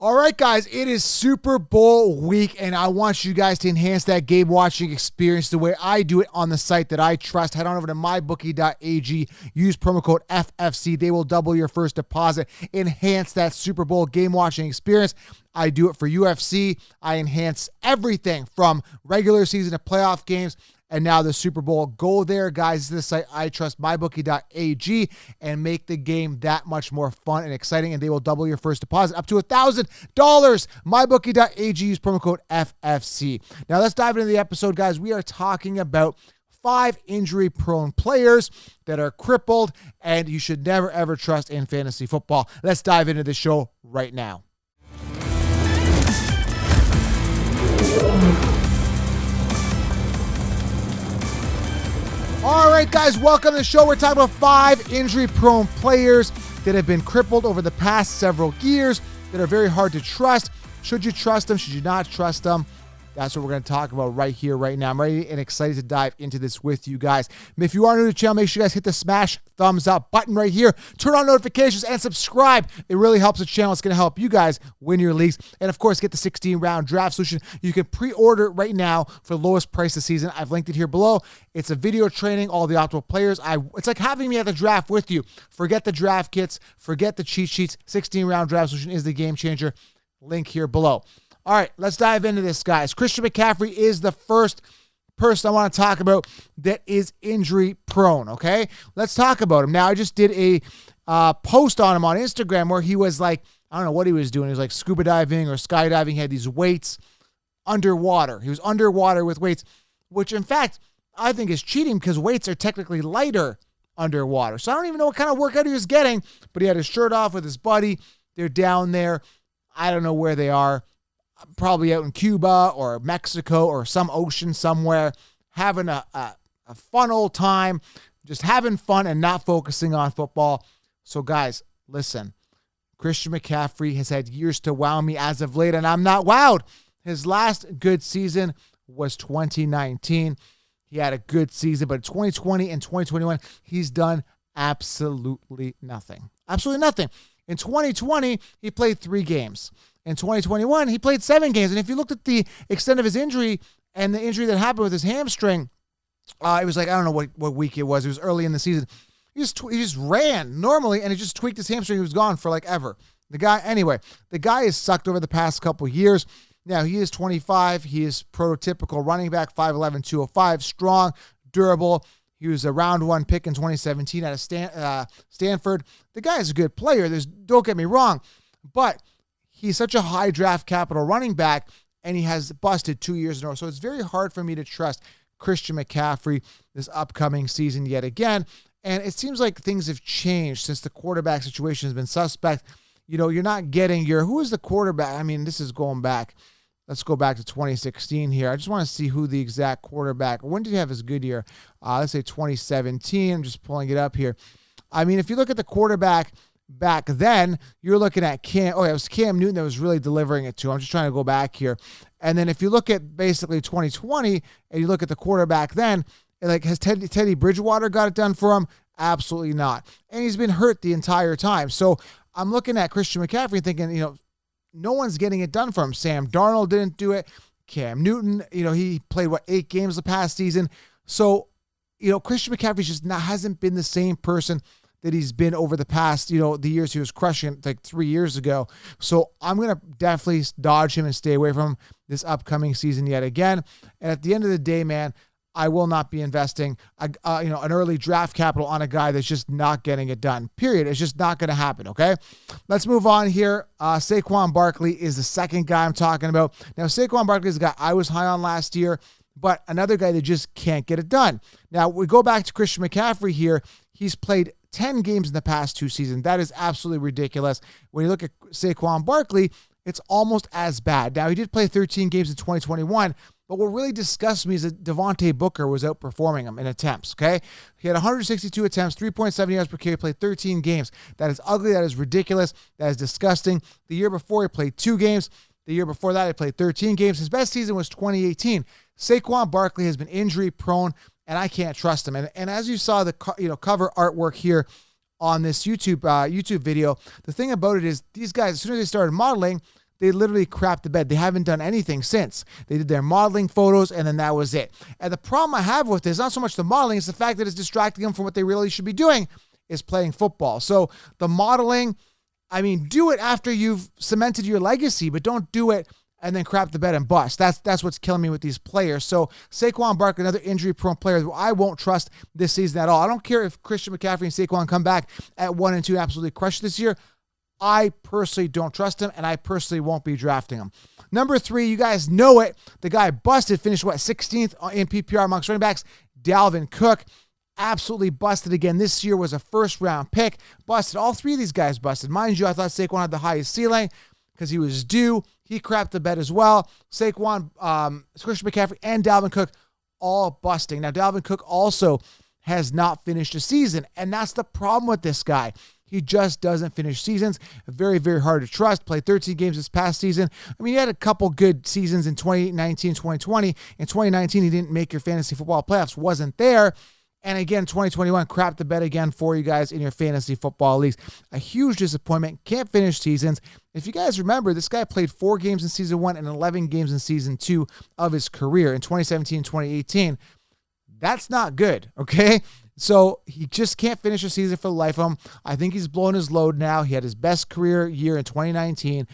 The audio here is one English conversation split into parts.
All right, guys, it is Super Bowl week, and I want you guys to enhance that game watching experience the way I do it on the site that I trust. Head on over to mybookie.ag. Use promo code FFC. They will double your first deposit. Enhance that Super Bowl game watching experience. I do it for UFC. I enhance everything from regular season to playoff games. And now the Super Bowl. Go there, guys. This site I trust, mybookie.ag, and make the game that much more fun and exciting. And they will double your first deposit up to $1,000. Mybookie.ag. Use promo code FFC. Now let's dive into the episode, guys. We are talking about 5 injury-prone players that are crippled and you should never, ever trust in fantasy football. Let's dive into the show right now. All right, guys, welcome to the show. We're talking about 5 injury-prone players that have been crippled over the past several years that are very hard to trust. Should you trust them? Should you not trust them? That's what we're going to talk about right here, right now. I'm ready and excited to dive into this with you guys. If you are new to the channel, make sure you guys hit the smash thumbs up button right here. Turn on notifications and subscribe. It really helps the channel. It's going to help you guys win your leagues. And, of course, get the 16-round draft solution. You can pre-order it right now for the lowest price this season. I've linked it here below. It's a video training all the optimal players. It's like having me at the draft with you. Forget the draft kits. Forget the cheat sheets. 16-round draft solution is the game changer. Link here below. All right, let's dive into this, guys. Christian McCaffrey is the first person I want to talk about that is injury prone, okay? Let's talk about him. Now, I just did a post on him on Instagram where he was like, I don't know what he was doing. He was like scuba diving or skydiving. He had these weights underwater. He was underwater with weights, which, in fact, I think is cheating because weights are technically lighter underwater. So I don't even know what kind of workout he was getting, but he had his shirt off with his buddy. They're down there. I don't know where they are. Probably out in Cuba or Mexico or some ocean somewhere, having a fun old time, just having fun and not focusing on football. So, guys, listen. Christian McCaffrey has had years to wow me as of late, and I'm not wowed. His last good season was 2019. He had a good season, but 2020 and 2021, he's done absolutely nothing. Absolutely nothing. In 2020, he played 3 games. In 2021, he played 7 games. And if you looked at the extent of his injury and the injury that happened with his hamstring, it was like, I don't know what week it was. It was early in the season. He just ran normally, and he just tweaked his hamstring. He was gone for like ever. The guy has sucked over the past couple years. Now, he is 25. He is prototypical running back, 5'11", 205, strong, durable. He was a round 1 pick in 2017 out of Stanford. The guy is a good player. Don't get me wrong, but he's such a high draft capital running back, and he has busted 2 years in a row. So it's very hard for me to trust Christian McCaffrey this upcoming season yet again. And it seems like things have changed since the quarterback situation has been suspect. You know, you're not getting who is the quarterback? I mean, this is going back. Let's go back to 2016 here. I just want to see who the exact quarterback. When did he have his good year? Let's say 2017. I'm just pulling it up here. I mean, if you look at the quarterback back then, you're looking at it was Cam Newton that was really delivering it to him. I'm just trying to go back here. And then if you look at basically 2020 and you look at the quarterback then, has Teddy Bridgewater got it done for him? Absolutely not. And he's been hurt the entire time. So I'm looking at Christian McCaffrey thinking, no one's getting it done for him. Sam Darnold didn't do it. Cam Newton, he played 8 games the past season. So, Christian McCaffrey just hasn't been the same person that he's been over the past, the years he was crushing like 3 years ago. So I'm going to definitely dodge him and stay away from him this upcoming season yet again. And at the end of the day, man, I will not be investing, an early draft capital on a guy that's just not getting it done. Period. It's just not going to happen. Okay. Let's move on here. Saquon Barkley is the second guy I'm talking about. Now, Saquon Barkley is a guy I was high on last year, but another guy that just can't get it done. Now, we go back to Christian McCaffrey here. He's played 10 games in the past 2 seasons. That is absolutely ridiculous. When you look at Saquon Barkley, it's almost as bad. Now, he did play 13 games in 2021, but what really disgusts me is that Devontae Booker was outperforming him in attempts, okay? He had 162 attempts, 3.7 yards per carry, played 13 games. That is ugly. That is ridiculous. That is disgusting. The year before, he played 2 games. The year before that, he played 13 games. His best season was 2018. Saquon Barkley has been injury-prone, and I can't trust him. And as you saw the cover artwork here on this YouTube video, the thing about it is these guys, as soon as they started modeling, they literally crapped the bed. They haven't done anything since. They did their modeling photos, and then that was it. And the problem I have with this, not so much the modeling, it's the fact that it's distracting them from what they really should be doing, is playing football. So the modeling, I mean, do it after you've cemented your legacy, but don't do it and then crap the bed and bust. That's what's killing me with these players. So Saquon Barkley, another injury-prone player who I won't trust this season at all. I don't care if Christian McCaffrey and Saquon come back at 1 and 2 and absolutely crush this year. I personally don't trust him, and I personally won't be drafting him. Number 3, you guys know it. The guy busted, finished, 16th in PPR amongst running backs? Dalvin Cook. Absolutely busted again. This year was a first-round pick. Busted. All 3 of these guys busted. Mind you, I thought Saquon had the highest ceiling because he was due. He crapped the bed as well. Saquon, Christian McCaffrey, and Dalvin Cook all busting. Now, Dalvin Cook also has not finished a season, and that's the problem with this guy. He just doesn't finish seasons. Very, very hard to trust. Played 13 games this past season. I mean, he had a couple good seasons in 2019, 2020. In 2019, he didn't make your fantasy football playoffs. Wasn't there. And again, 2021, crapped the bed again for you guys in your fantasy football leagues. A huge disappointment. Can't finish seasons. If you guys remember, this guy played 4 games in season 1 and 11 games in season 2 of his career in 2017, 2018. That's not good, okay? So he just can't finish a season for the life of him. I think he's blown his load now. He had his best career year in 2019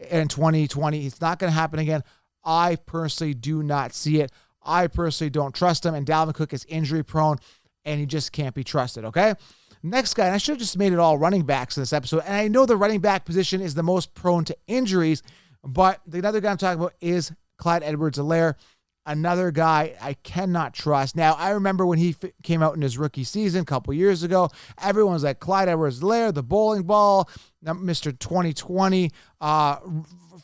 and 2020. It's not going to happen again. I personally do not see it. I personally don't trust him, and Dalvin Cook is injury prone, and he just can't be trusted, okay? Next guy, and I should have just made it all running backs in this episode, and I know the running back position is the most prone to injuries, but the other guy I'm talking about is Clyde Edwards-Helaire, another guy I cannot trust. Now, I remember when he came out in his rookie season a couple years ago, everyone was like, Clyde Edwards-Helaire, the bowling ball, Mr. 2020,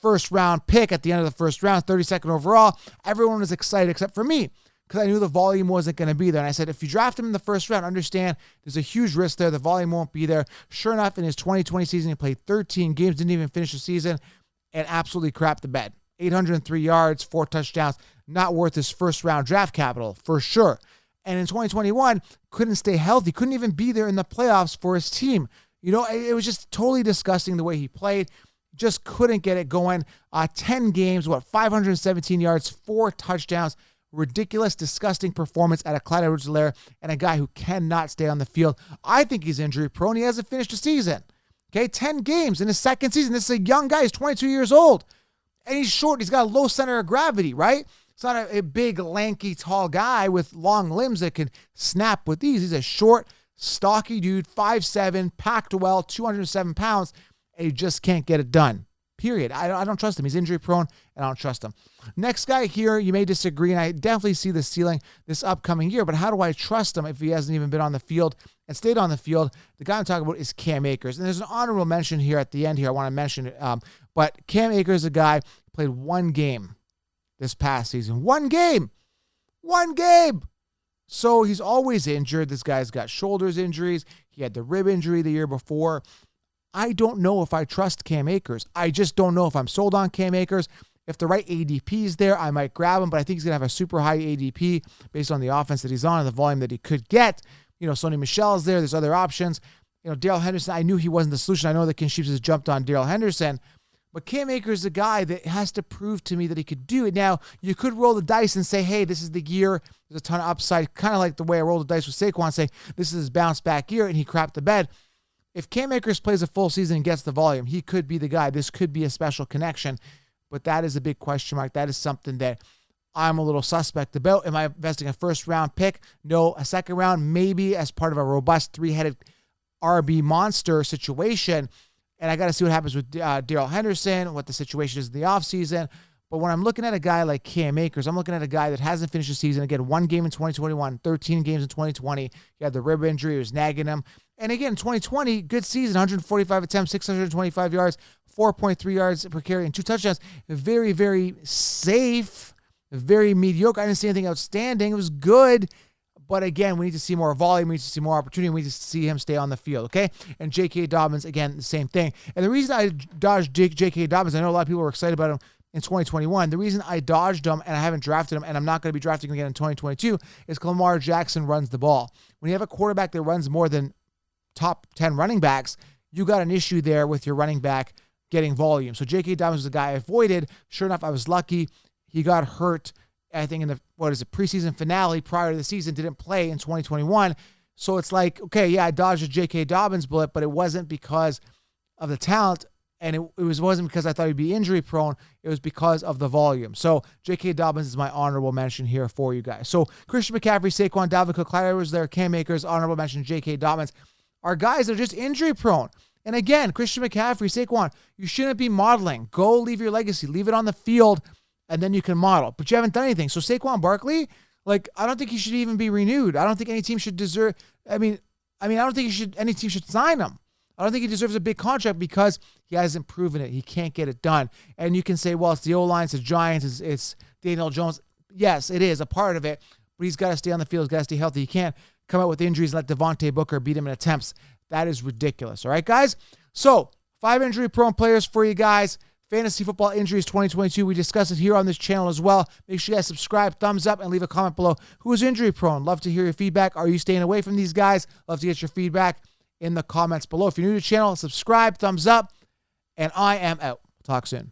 first-round pick at the end of the first round, 32nd overall. Everyone was excited except for me because I knew the volume wasn't going to be there. And I said, if you draft him in the first round, understand there's a huge risk there. The volume won't be there. Sure enough, in his 2020 season, he played 13 games, didn't even finish the season, and absolutely crapped the bed. 803 yards, 4 touchdowns, not worth his first-round draft capital, for sure. And in 2021, couldn't stay healthy, couldn't even be there in the playoffs for his team. You know, it was just totally disgusting the way he played. Just couldn't get it going. 10 games, 517 yards, 4 touchdowns. Ridiculous, disgusting performance out of Clyde Edwards-Helaire and a guy who cannot stay on the field. I think he's injury prone. He hasn't finished a season. Okay, 10 games in his second season. This is a young guy. He's 22 years old. And he's short. He's got a low center of gravity, right? It's not a big, lanky, tall guy with long limbs that can snap with these. He's a short, stocky dude, 5'7", packed well, 207 pounds. And he just can't get it done, period. I don't trust him. He's injury prone, and I don't trust him. Next guy here, you may disagree, and I definitely see the ceiling this upcoming year, but how do I trust him if he hasn't even been on the field and stayed on the field? The guy I'm talking about is Cam Akers, and there's an honorable mention here at the end here. I want to mention it, but Cam Akers is a guy who played 1 game this past season. 1 game! 1 game! So he's always injured. This guy's got shoulders injuries. He had the rib injury the year before. I don't know if I trust Cam Akers. I just don't know if I'm sold on Cam Akers. If the right ADP is there, I might grab him, but I think he's going to have a super high ADP based on the offense that he's on and the volume that he could get. You know, Sony Michel's there. There's other options. You know, Darrell Henderson, I knew he wasn't the solution. I know that Ken Sheeps has jumped on Darrell Henderson, but Cam Akers is a guy that has to prove to me that he could do it. Now, you could roll the dice and say, hey, this is the year. There's a ton of upside, kind of like the way I rolled the dice with Saquon, say this is his bounce back year, and he crapped the bed. If Cam Akers plays a full season and gets the volume, he could be the guy. This could be a special connection, but that is a big question mark. That is something that I'm a little suspect about. Am I investing a first-round pick? No. A second round? Maybe, as part of a robust 3-headed RB monster situation. And I got to see what happens with Darrell Henderson, what the situation is in the offseason. But when I'm looking at a guy like Cam Akers, I'm looking at a guy that hasn't finished the season. Again, 1 game in 2021, 13 games in 2020. He had the rib injury. It was nagging him. And again, 2020, good season, 145 attempts, 625 yards, 4.3 yards per carry, and 2 touchdowns. Very, very safe, very mediocre. I didn't see anything outstanding. It was good. But again, we need to see more volume. We need to see more opportunity. We need to see him stay on the field, okay? And J.K. Dobbins, again, the same thing. And the reason I dodged J.K. Dobbins, I know a lot of people were excited about him in 2021. The reason I dodged him and I haven't drafted him and I'm not going to be drafting him again in 2022 is Lamar Jackson runs the ball. When you have a quarterback that runs more than top 10 running backs, you got an issue there with your running back getting volume. So J.K. Dobbins was the guy I avoided. Sure enough, I was lucky. He got hurt, I think, in the preseason finale prior to the season, didn't play in 2021. So it's like, okay, yeah, I dodged a J.K. Dobbins bullet, but it wasn't because of the talent, and it wasn't because I thought he'd be injury prone. It was because of the volume. So J.K. Dobbins is my honorable mention here for you guys. So Christian McCaffrey, Saquon, Dalvin Cook, Clyde Edwards there, Cam Akers, honorable mention J.K. Dobbins are guys that are just injury prone. And again, Christian McCaffrey, Saquon, you shouldn't be modeling. Go leave your legacy. Leave it on the field, and then you can model. But you haven't done anything. So Saquon Barkley, like, I don't think he should even be renewed. I don't think any team should deserve. I don't think any team should sign him. I don't think he deserves a big contract because he hasn't proven it. He can't get it done. And you can say, well, it's the O-line, it's the Giants, it's Daniel Jones. Yes, it is a part of it, but he's got to stay on the field. He's got to stay healthy. He can't come out with injuries and let Devontae Booker beat him in attempts. That is ridiculous. All right, guys? So 5 injury-prone players for you guys. Fantasy football injuries 2022. We discuss it here on this channel as well. Make sure you guys subscribe, thumbs up, and leave a comment below. Who is injury-prone? Love to hear your feedback. Are you staying away from these guys? Love to get your feedback in the comments below. If you're new to the channel, subscribe, thumbs up, and I am out. Talk soon.